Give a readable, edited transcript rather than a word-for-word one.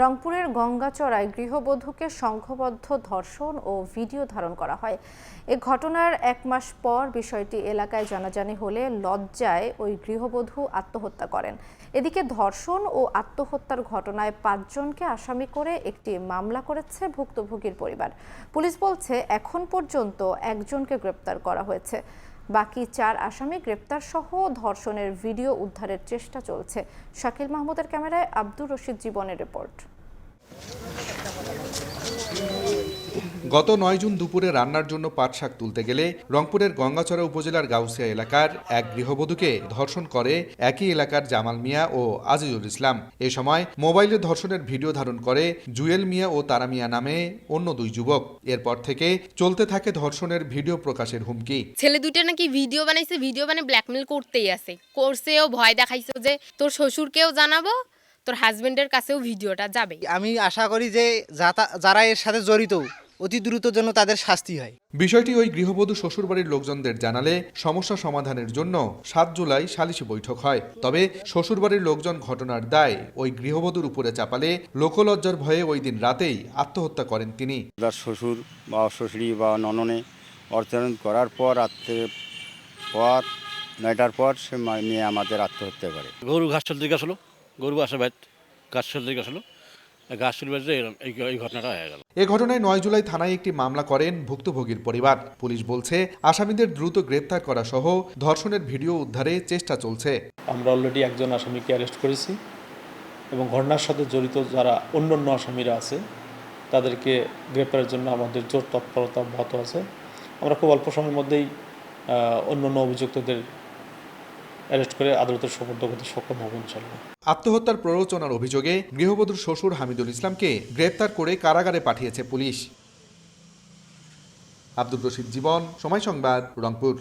রংপুরের গঙ্গাচড়ায় গৃহবধূকে সংঘবদ্ধ ধর্ষণ ও ভিডিও ধারণ করা হয়। এ ঘটনার 1 মাস পর বিষয়টি এলাকায় জানাজানি হলে লজ্জায় ওই গৃহবধূ আত্মহত্যা করেন। এদিকে ধর্ষণ ও আত্মহত্যার ঘটনায় 5 জনকে আসামি করে একটি মামলা করেছে ভুক্তভোগীর পরিবার। পুলিশ বলছে এখন পর্যন্ত 1 জনকে গ্রেপ্তার করা হয়েছে। বাকি 4 আসামি গ্রেপ্তার সহ ধর্ষণের ভিডিও উদ্ধারের চেষ্টা চলছে। শাকিল মাহমুদের ক্যামেরায় আব্দুর রশিদ জীবনের রিপোর্ট। গত 9 জুন দুপুরে রান্নার জন্য পাট শাক তুলতে গেলে রংপুরের গঙ্গাচড়া উপজেলার গাউসিয়া এলাকার এক গৃহবধূকে ধর্ষণ করে একই এলাকার জামাল মিয়া ও আজিজুল ইসলাম। এ সময় মোবাইলে ধর্ষণের ভিডিও ধারণ করে জুয়েল মিয়া ও তারা মিয়া নামে অন্য 2 যুবক। এরপর থেকে চলতে থাকে ধর্ষণের ভিডিও প্রকাশের হুমকি। ছেলে দুইটা নাকি ভিডিও বানাইছে, ভিডিও বানিয়ে ব্ল্যাকমেল করতেই আছে, করছেও, ভয় দেখাইছে যে তোর শ্বশুরকেও জানাবো, তোর হাজবেন্ডের কাছেও ভিডিওটা যাবে। আমি আশা করি যে যারা এর সাথে জড়িত অতি দ্রুত জন্য তাদের শাস্তি হয়। বিষয়টি ওই গৃহবধূ শ্বশুরবাড়ির লোকজনদের জানালে সমস্যা সমাধানের জন্য 7 জুলাই সালিশি বৈঠক হয়। তবে শ্বশুরবাড়ির লোকজন ঘটনার দায় ওই গৃহবধূর উপরে চাপালে লোকলজ্জার ভয়ে ওই দিন রাতেই আত্মহত্যা করেন তিনি। তার শ্বশুর বা শ্বশুরি বা নননে অর্থায়ন করার পর পর 9টার পর সে মেয়ে আমাদের আত্মহত্যা করে। গরু ঘাস চলতে গেছিল, গরু আসে বাইত ঘাস চলতে গেছিল, ঘাস চলতে এই ঘটনাটা হয়ে গেল। এ ঘটনায় 9 জুলাই থানায় একটি মামলা করেন ভুক্তভোগীর পরিবার। পুলিশ বলছে আসামিদের দ্রুত গ্রেপ্তার করা সহ ধর্ষণের ভিডিও উদ্ধারে চেষ্টা চলছে। আমরা অলরেডি 1 জন আসামিকে অ্যারেস্ট করেছি এবং ঘটনার সাথে জড়িত যারা অন্যান্য আসামিরা আছে তাদেরকে গ্রেপ্তারের জন্য আমাদের জোর তৎপরতা অব্যাহত আছে। আমরা খুব অল্প সময়ের মধ্যেই অন্যান্য অভিযুক্তদের অ্যারেস্ট করে আদালতের সোপর্দ করতে সক্ষম হব ইনশাআল্লাহ। আত্মহত্যার প্ররোচনার অভিযোগে গৃহবধূর শ্বশুর হামিদুল ইসলামকে গ্রেপ্তার করে কারাগারে পাঠিয়েছে পুলিশ। আব্দুর রশিদ জীবন, সময় সংবাদ, রংপুর।